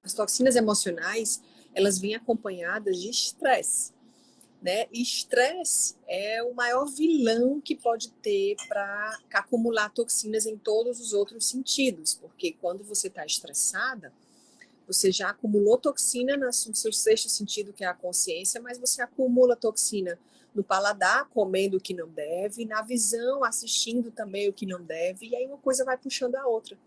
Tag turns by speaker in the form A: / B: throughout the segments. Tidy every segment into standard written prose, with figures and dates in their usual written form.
A: As toxinas emocionais, elas vêm acompanhadas de estresse, né? E estresse é o maior vilão que pode ter para acumular toxinas em todos os outros sentidos, porque quando você está estressada, você já acumulou toxina no seu sexto sentido, que é a consciência, mas você acumula toxina no paladar, comendo o que não deve, na visão, assistindo também o que não deve, e aí uma coisa vai puxando a outra.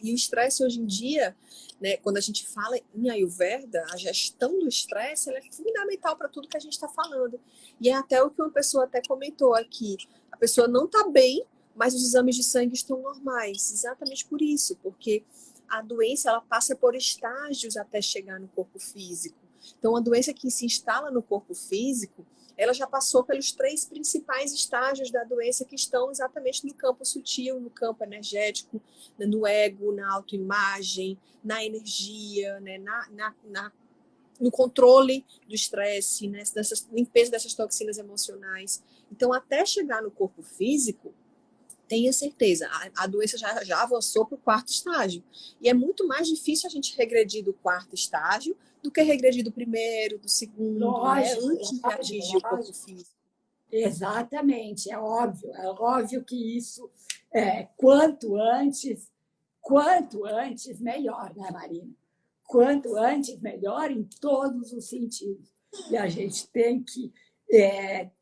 A: E o estresse hoje em dia, né, quando a gente fala em Ayurveda, a gestão do estresse ela é fundamental para tudo que a gente está falando. E é até o que uma pessoa até comentou aqui. A pessoa não está bem, mas os exames de sangue estão normais. Exatamente por isso, porque a doença ela passa por estágios até chegar no corpo físico. Então, a doença que se instala no corpo físico, ela já passou pelos 3 principais estágios da doença que estão exatamente no campo sutil, no campo energético, no ego, na autoimagem, na energia, né, no controle do estresse, né, dessa limpeza dessas toxinas emocionais. Então, até chegar no corpo físico, tenha certeza, a doença já avançou para o 4º estágio. E é muito mais difícil a gente regredir do 4º estágio do que regredir do 1º, do 2º, né, antes de atingir o corpo físico.
B: Exatamente, é óbvio que isso, quanto antes, melhor, né, Marina? Quanto antes, melhor em todos os sentidos. E a gente tem que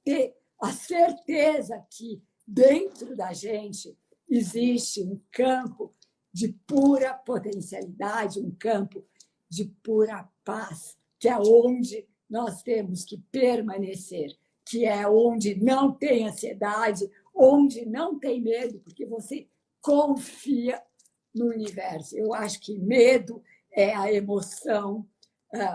B: ter a certeza que dentro da gente existe um campo de pura potencialidade, um campo de pura paz, que é onde nós temos que permanecer, que é onde não tem ansiedade, onde não tem medo, porque você confia no universo. Eu acho que medo é a emoção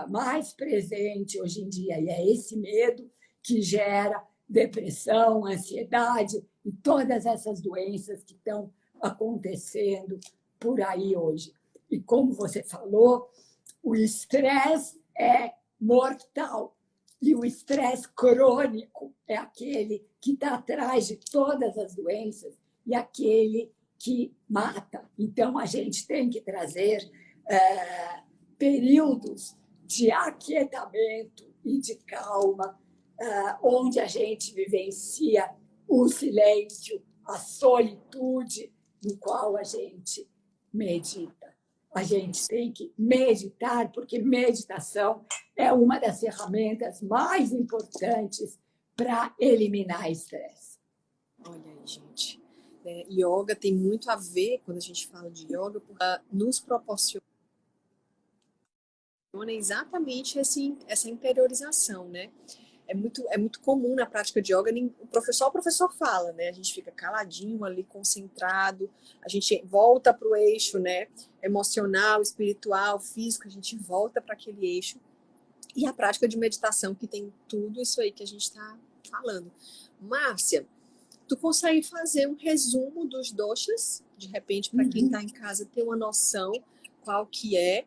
B: mais presente hoje em dia, e é esse medo que gera depressão, ansiedade e todas essas doenças que estão acontecendo por aí hoje. E como você falou, o estresse é mortal. E o estresse crônico é aquele que está atrás de todas as doenças e aquele que mata. Então, a gente tem que trazer períodos de aquietamento e de calma, onde a gente vivencia o silêncio, a solitude, no qual a gente medita. A gente tem que meditar, porque meditação é uma das ferramentas mais importantes para eliminar estresse.
A: Olha aí, gente. Yoga tem muito a ver, quando a gente fala de yoga, porque nos proporciona exatamente essa interiorização, né? É muito comum na prática de yoga, o professor fala, né? A gente fica caladinho ali, concentrado, a gente volta para o eixo, né? Emocional, espiritual, físico, a gente volta para aquele eixo. E a prática de meditação, que tem tudo isso aí que a gente está falando. Márcia, tu consegue fazer um resumo dos doshas, de repente, para quem está em casa ter uma noção qual que é,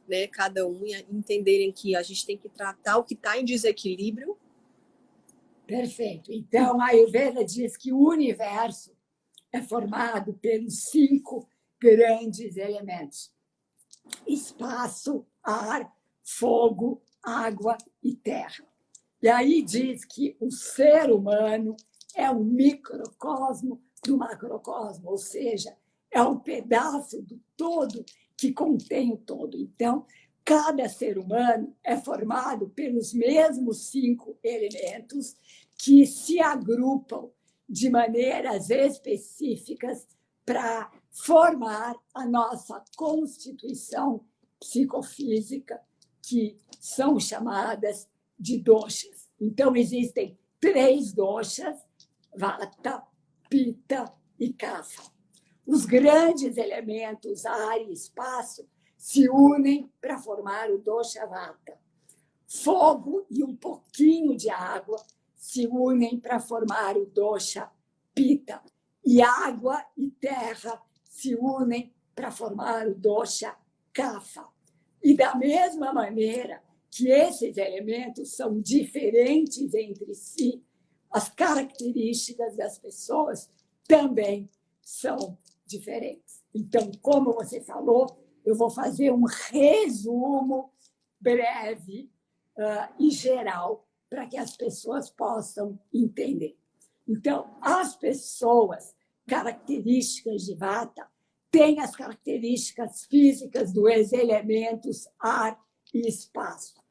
A: né, cada um, e entenderem que a gente tem que tratar o que está em desequilíbrio?
B: Perfeito. Então, a Ayurveda diz que o universo é formado pelos 5 grandes elementos: espaço, ar, fogo, água e terra. E aí diz que o ser humano é um microcosmo do macrocosmo, ou seja, é um pedaço do todo que contém o todo. Então, cada ser humano é formado pelos mesmos 5 elementos que se agrupam de maneiras específicas para formar a nossa constituição psicofísica, que são chamadas de doshas. Então, existem 3 doshas: vata, pitta e kapha. Os grandes elementos, ar e espaço, se unem para formar o dosha vata. Fogo e um pouquinho de água se unem para formar o dosha pitta. E água e terra se unem para formar o dosha kapha. E da mesma maneira que esses elementos são diferentes entre si, as características das pessoas também são diferentes. Então, como você falou, eu vou fazer um resumo breve e geral para que as pessoas possam entender. Então, as pessoas características de Vata têm as características físicas dos elementos ar e espaço.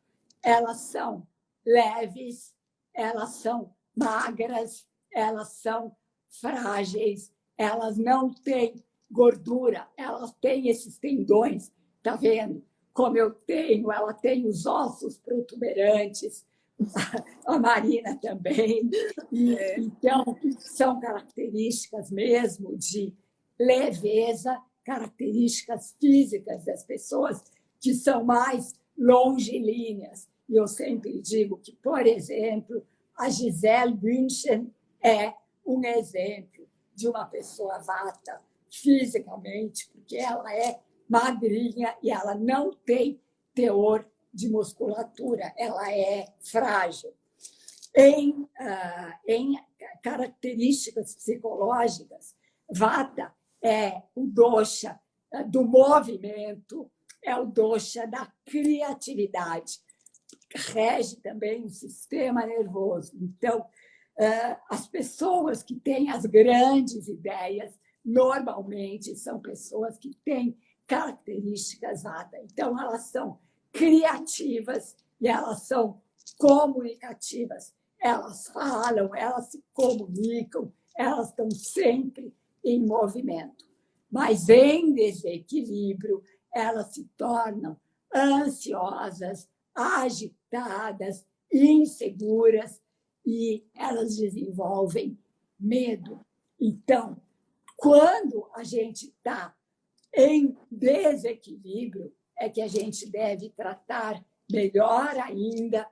B: Elas são leves, elas são magras, elas são frágeis, elas não têm gordura, elas têm esses tendões, tá vendo? Como eu tenho, ela tem os ossos protuberantes, a Marina também. Então, são características mesmo de leveza, características físicas das pessoas que são mais longilíneas. E eu sempre digo que, por exemplo, a Gisele Bündchen é um exemplo de uma pessoa vata fisicamente, porque ela é magrinha e ela não tem teor de musculatura, ela é frágil. Em características psicológicas, Vata é o dosha do movimento, é o dosha da criatividade, rege também o sistema nervoso. Então, as pessoas que têm as grandes ideias, normalmente são pessoas que têm características Vata. Então, elas são criativas e elas são comunicativas. Elas falam, elas se comunicam, elas estão sempre em movimento. Mas, em desequilíbrio, elas se tornam ansiosas, agitadas, inseguras e elas desenvolvem medo. Então, quando a gente está em desequilíbrio, é que a gente deve tratar melhor ainda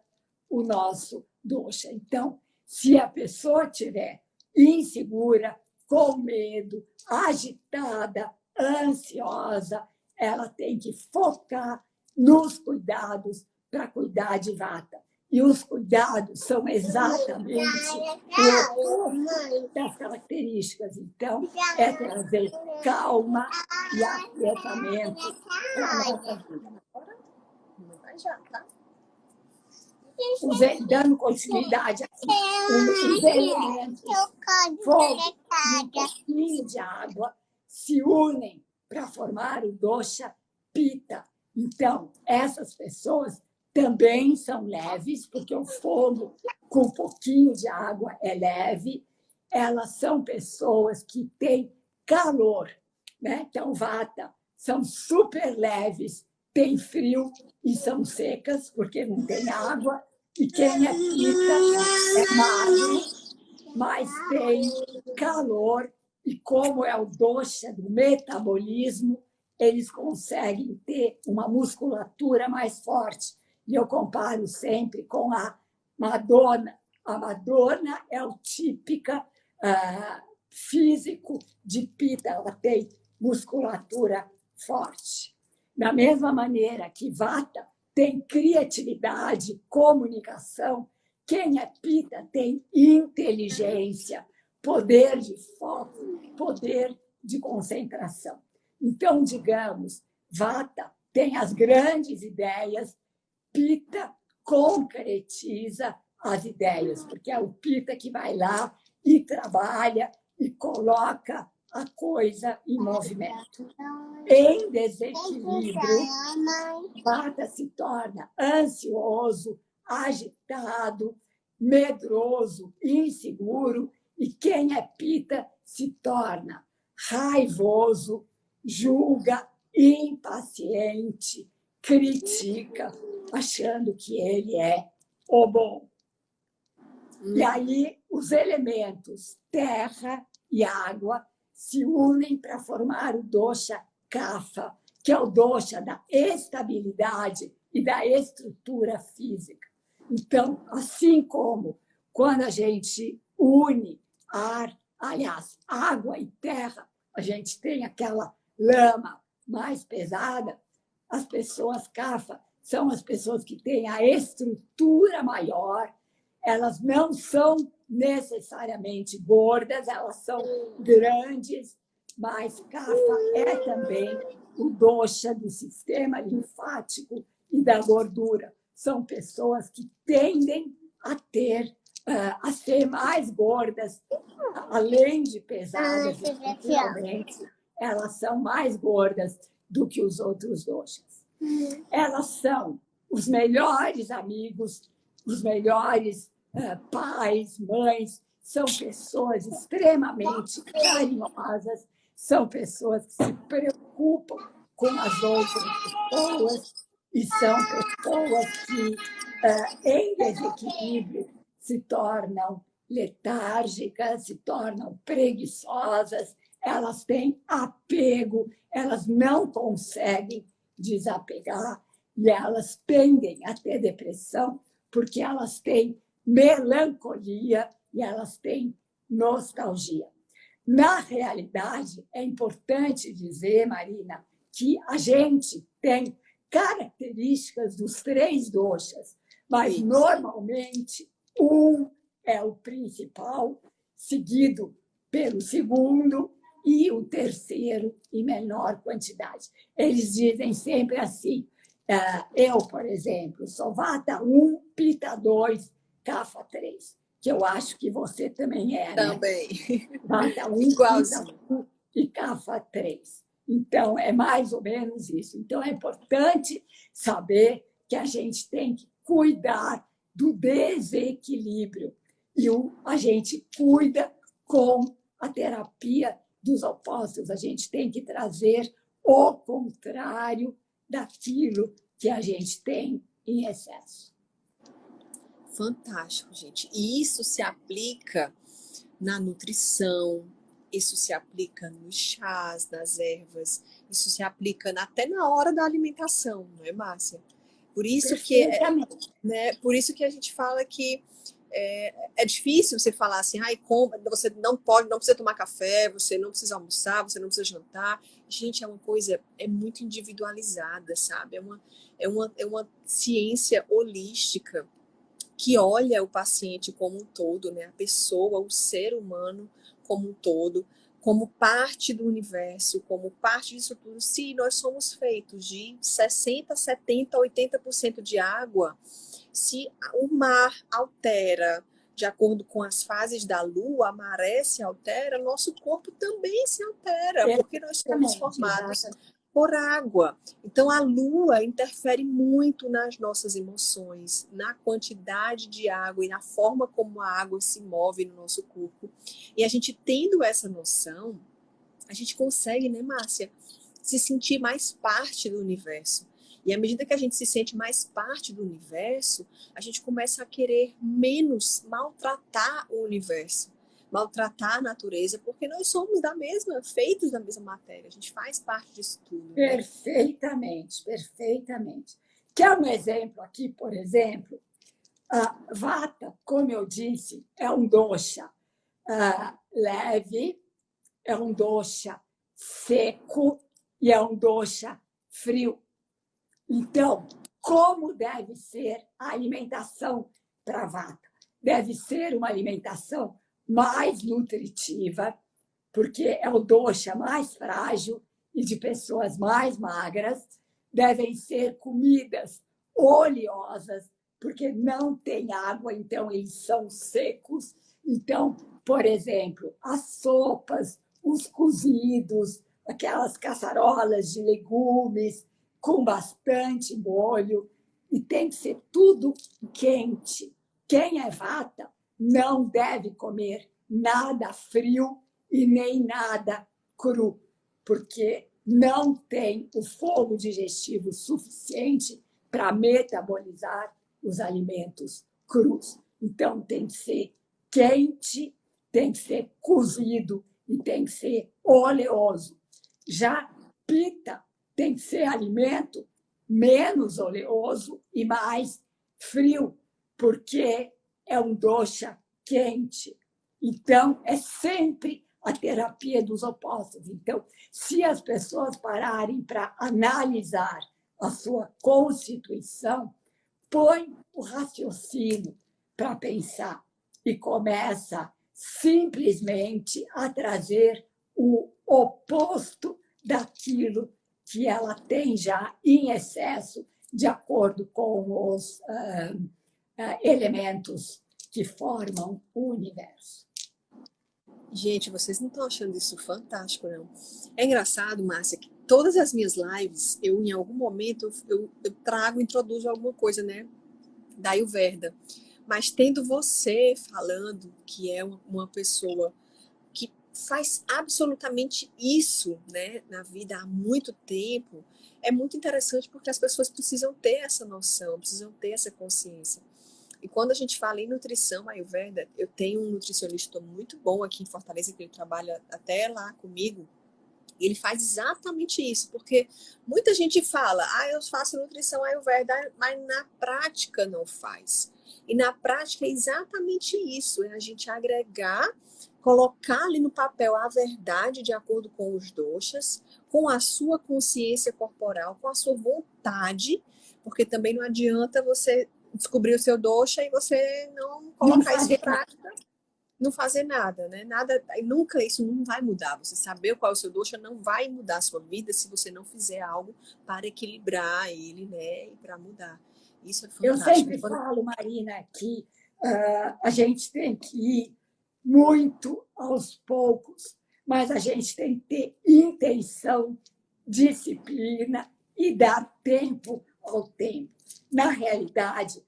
B: o nosso dosha. Então, se a pessoa estiver insegura, com medo, agitada, ansiosa, ela tem que focar nos cuidados para cuidar de Vata. E os cuidados são exatamente o oposto das características. Então, é trazer calma e aquietamento para a nossa vida. Dando continuidade aqui, os elementos fogo e um pouquinho de água se unem para formar o dosha Pitta. Então, essas pessoas também são leves, porque o fogo com um pouquinho de água é leve. Elas são pessoas que têm calor, né? Então, Vata são super leves, têm frio e são secas, porque não tem água. E quem é Pitta é magro, mas tem calor. E como é o dosha do metabolismo, eles conseguem ter uma musculatura mais forte. E eu comparo sempre com a Madonna. A Madonna é o típica físico de Pitta, ela tem musculatura forte. Da mesma maneira que Vata tem criatividade, comunicação, quem é Pitta tem inteligência, poder de foco, poder de concentração. Então, digamos, Vata tem as grandes ideias, Pitta concretiza as ideias, porque é o Pitta que vai lá e trabalha e coloca a coisa em movimento. Em desequilíbrio, Vata se torna ansioso, agitado, medroso, inseguro, e quem é Pitta se torna raivoso, julga, impaciente, critica, achando que ele é o bom. E aí os elementos terra e água se unem para formar o dosha Kapha, que é o dosha da estabilidade e da estrutura física. Então, assim como quando a gente une água e terra, a gente tem aquela lama mais pesada, as pessoas Kapha são as pessoas que têm a estrutura maior, elas não são necessariamente gordas, elas são grandes, mas Kapha é também o dosha do sistema linfático e da gordura. São pessoas que tendem a ser mais gordas, além de pesadas, realmente, elas são mais gordas do que os outros doshas. Elas são os melhores amigos, os melhores pais, mães, são pessoas extremamente carinhosas, são pessoas que se preocupam com as outras pessoas e são pessoas que, em desequilíbrio, se tornam letárgicas, se tornam preguiçosas, elas têm apego, elas não conseguem desapegar e elas tendem a ter depressão porque elas têm melancolia e elas têm nostalgia. Na realidade, é importante dizer, Marina, que a gente tem características dos 3 doshas, mas normalmente um é o principal, seguido pelo segundo e o terceiro em menor quantidade. Eles dizem sempre assim, eu, por exemplo, sou Vata 1, Pitta 2, Kapha 3, que eu acho que você também é, né?
A: Também.
B: Vata 1, Pitta 1 e Kapha 3. Então, é mais ou menos isso. Então, é importante saber que a gente tem que cuidar do desequilíbrio. E a gente cuida com a terapia dos opostos. A gente tem que trazer o contrário daquilo que a gente tem em excesso.
A: Fantástico, gente. E isso se aplica na nutrição, isso se aplica nos chás, nas ervas, isso se aplica até na hora da alimentação, não é, Márcia? Por isso por isso que a gente fala que é difícil você falar assim, você não precisa tomar café, você não precisa almoçar, você não precisa jantar. Gente, é uma coisa, é muito individualizada, sabe? É uma ciência holística que olha o paciente como um todo, né? A pessoa, o ser humano como um todo, como parte do universo, como parte disso tudo. Se nós somos feitos de 60%, 70%, 80% de água, se o mar altera de acordo com as fases da lua, a maré se altera, nosso corpo também se altera, porque nós somos formados por água. Então, a lua interfere muito nas nossas emoções, na quantidade de água e na forma como a água se move no nosso corpo. E a gente tendo essa noção, a gente consegue, né, Márcia, se sentir mais parte do universo. E à medida que a gente se sente mais parte do universo, a gente começa a querer menos maltratar o universo, maltratar a natureza, porque nós somos feitos da mesma matéria, a gente faz parte disso tudo. Né?
B: Perfeitamente, perfeitamente. Quer um exemplo aqui, por exemplo? A Vata, como eu disse, é um dosha leve, é um dosha seco e é um dosha frio. Então, como deve ser a alimentação para a Vata? Deve ser uma alimentação mais nutritiva, porque é o dosha mais frágil e de pessoas mais magras. Devem ser comidas oleosas, porque não tem água, então eles são secos. Então, por exemplo, as sopas, os cozidos, aquelas caçarolas de legumes com bastante molho, e tem que ser tudo quente. Quem é Vata não deve comer nada frio e nem nada cru, porque não tem o fogo digestivo suficiente para metabolizar os alimentos crus. Então, tem que ser quente, tem que ser cozido e tem que ser oleoso. Já Pitta tem que ser alimento menos oleoso e mais frio, porque é um dosha quente. Então, é sempre a terapia dos opostos. Então, se as pessoas pararem para analisar a sua constituição, põe o raciocínio para pensar e começa simplesmente a trazer o oposto daquilo que ela tem já em excesso, de acordo com os elementos que formam o universo.
A: Gente, vocês não estão achando isso fantástico, não? É engraçado, Márcia, que todas as minhas lives, eu em algum momento, eu trago, introduzo alguma coisa, né? Da Ayurveda. Mas tendo você falando que é uma pessoa que faz absolutamente isso, né, na vida há muito tempo, é muito interessante porque as pessoas precisam ter essa noção, precisam ter essa consciência. E quando a gente fala em nutrição Ayurveda, eu tenho um nutricionista muito bom aqui em Fortaleza, que ele trabalha até lá comigo, e ele faz exatamente isso, porque muita gente fala, eu faço nutrição Ayurveda, mas na prática não faz. E na prática é exatamente isso, é a gente agregar, colocar ali no papel a verdade de acordo com os doshas, com a sua consciência corporal, com a sua vontade, porque também não adianta você descobrir o seu dosha e você não colocar isso em prática, não fazer nada, né? Nada, nunca isso não vai mudar. Você saber qual é o seu dosha não vai mudar a sua vida se você não fizer algo para equilibrar ele, né? E para mudar. Isso é
B: Eu
A: fantástico.
B: sempre falo, Marina, que a gente tem que ir muito aos poucos, mas a gente tem que ter intenção, disciplina e dar tempo ao tempo. Na realidade,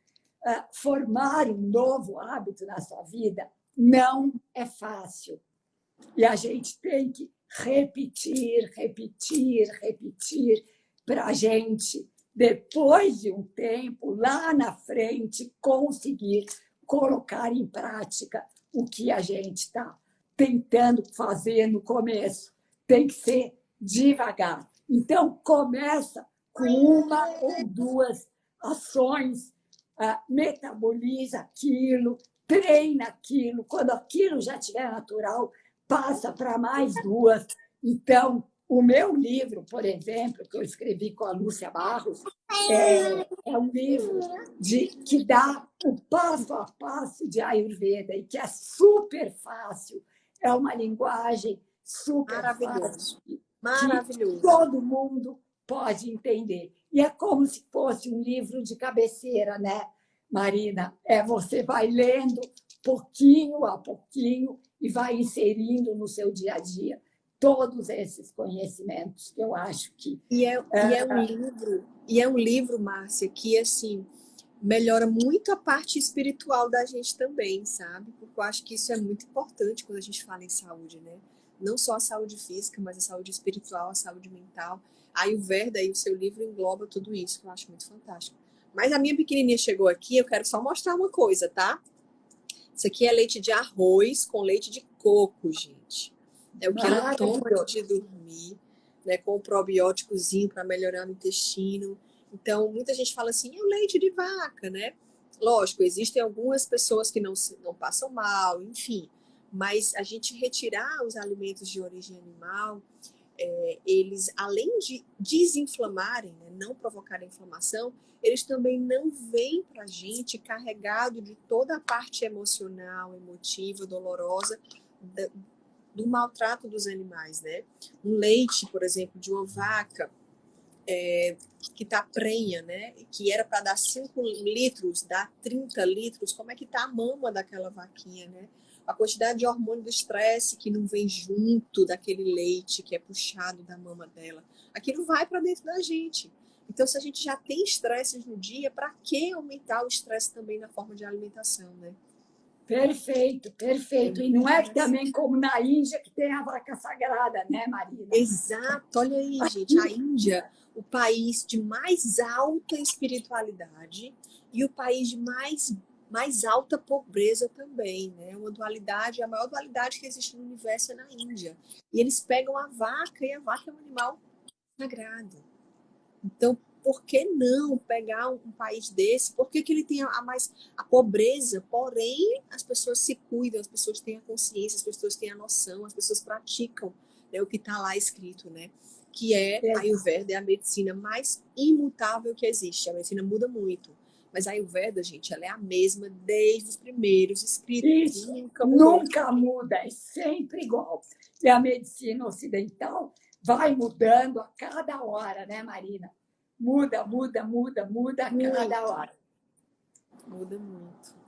B: formar um novo hábito na sua vida não é fácil. E a gente tem que repetir, repetir, repetir para a gente, depois de um tempo, lá na frente, conseguir colocar em prática o que a gente está tentando fazer no começo. Tem que ser devagar. Então, começa com uma ou duas ações, metaboliza aquilo, treina aquilo. Quando aquilo já estiver natural, passa para mais duas. Então, o meu livro, por exemplo, que eu escrevi com a Lúcia Barros, é um livro que dá o passo a passo de Ayurveda e que é super fácil. É uma linguagem super fácil.
A: Maravilhoso.
B: Que todo mundo pode entender. E é como se fosse um livro de cabeceira, né, Marina? Você vai lendo pouquinho a pouquinho e vai inserindo no seu dia a dia todos esses conhecimentos que eu acho que...
A: é um livro, Márcia, que, assim, melhora muito a parte espiritual da gente também, sabe? Porque eu acho que isso é muito importante quando a gente fala em saúde, né? Não só a saúde física, mas a saúde espiritual, a saúde mental. A Ayurveda e o seu livro engloba tudo isso, que eu acho muito fantástico. Mas a minha pequenininha chegou aqui, eu quero só mostrar uma coisa, tá? Isso aqui é leite de arroz com leite de coco, gente. É o que ela toma antes de dormir, né? Com o probióticozinho para melhorar o intestino. Então, muita gente fala assim, é o leite de vaca, né? Lógico, existem algumas pessoas que não passam mal, enfim. Mas a gente retirar os alimentos de origem animal, eles, além de desinflamarem, né, não provocarem inflamação, eles também não vêm para a gente carregado de toda a parte emocional, emotiva, dolorosa do maltrato dos animais, né? Um leite, por exemplo, de uma vaca que está prenha, né? Que era para dar 5 litros, dá 30 litros, como é que está a mama daquela vaquinha, né? A quantidade de hormônio do estresse que não vem junto daquele leite que é puxado da mama dela, aquilo vai para dentro da gente. Então, se a gente já tem estresses no dia, para que aumentar o estresse também na forma de alimentação, né?
B: Perfeito, perfeito. E não é também como na Índia que tem a vaca sagrada, né, Marina?
A: Exato, olha aí, gente, a Índia, o país de mais alta espiritualidade e o país de mais alta pobreza também, né? Uma dualidade, a maior dualidade que existe no universo é na Índia. E eles pegam a vaca, e a vaca é um animal sagrado. Então, por que não pegar um país desse? Por que ele tem a pobreza? Porém, as pessoas se cuidam, as pessoas têm a consciência, as pessoas têm a noção, as pessoas praticam, né, o que está lá escrito, né? Que é a Ayurveda, é a medicina mais imutável que existe. A medicina muda muito. Mas a Ayurveda, gente, ela é a mesma desde os primeiros escritos.
B: Isso, nunca muda, é sempre igual. E a medicina ocidental vai mudando a cada hora, né, Marina? Muda, muda, muda, muda a cada hora.
A: Muda muito.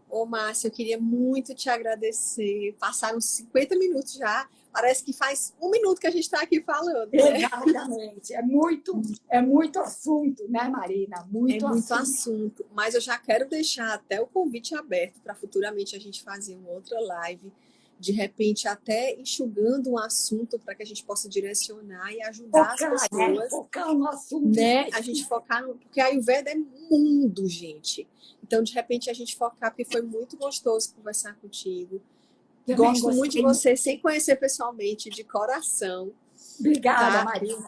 A: Ô, Márcia, eu queria muito te agradecer. Passaram 50 minutos já. Parece que faz 1 minuto que a gente está aqui falando, né?
B: Exatamente. É muito assunto, né, Marina? Muito
A: assunto. Mas eu já quero deixar até o convite aberto para futuramente a gente fazer uma outra live, de repente até enxugando um assunto para que a gente possa direcionar e ajudar as pessoas.
B: Né? Focar no assunto.
A: Né? A gente focar no... Porque a Ayurveda é mundo, gente. Então, de repente, a gente focar, porque foi muito gostoso conversar contigo. Gosto muito de você, sem conhecer pessoalmente, de coração.
B: Obrigada,
A: tá?
B: Marina.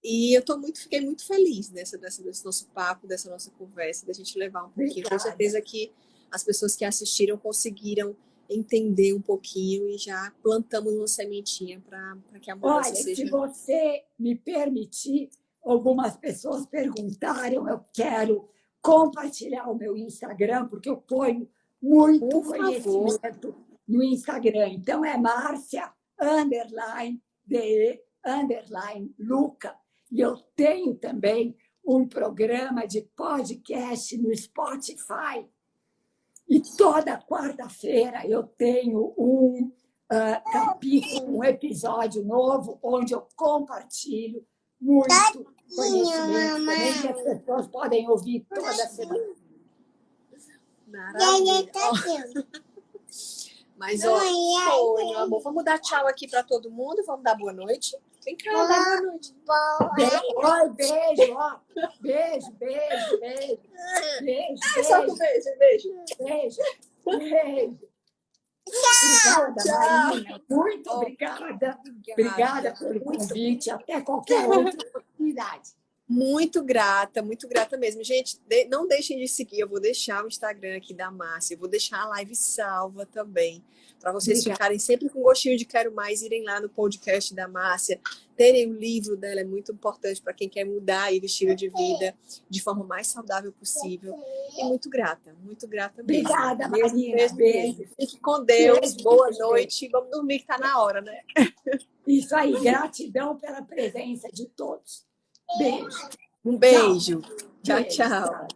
A: E fiquei muito feliz desse nosso papo, dessa nossa conversa, da gente levar um pouquinho.
B: Obrigada.
A: Com certeza que as pessoas que assistiram conseguiram entender um pouquinho e já plantamos uma sementinha para que a mudança seja...
B: Se você me permitir, algumas pessoas perguntaram, eu quero compartilhar o meu Instagram, porque eu ponho muito conhecimento no Instagram. Então, é Márcia_DE_Luca. E eu tenho também um programa de podcast no Spotify. E toda quarta-feira eu tenho um capítulo, um episódio novo, onde eu compartilho muito conhecimento também, que as pessoas podem ouvir toda semana.
A: Maravilha. Mas, oi, meu amor, vamos dar tchau aqui para todo mundo, vamos dar boa noite. Vem cá, dá boa noite.
B: Oi, beijo, ó. Beijo, beijo, beijo. Beijo,
A: Solta um beijo, beijo.
B: Beijo, beijo. Obrigada, Marina. Muito obrigada. Obrigada pelo convite. Até qualquer outra oportunidade.
A: Muito grata mesmo. Gente, não deixem de seguir. Eu vou deixar o Instagram aqui da Márcia. Eu vou deixar a live salva também. Para vocês ficarem sempre com gostinho de quero mais, irem lá no podcast da Márcia, terem o livro dela, é muito importante para quem quer mudar aí o estilo de vida de forma mais saudável possível. E muito grata mesmo.
B: Obrigada, Marina.
A: Beijo. Fique com Deus, boa noite. Vamos dormir que está na hora, né?
B: Isso aí, gratidão pela presença de todos. Beijo.
A: Um beijo. Tchau, tchau.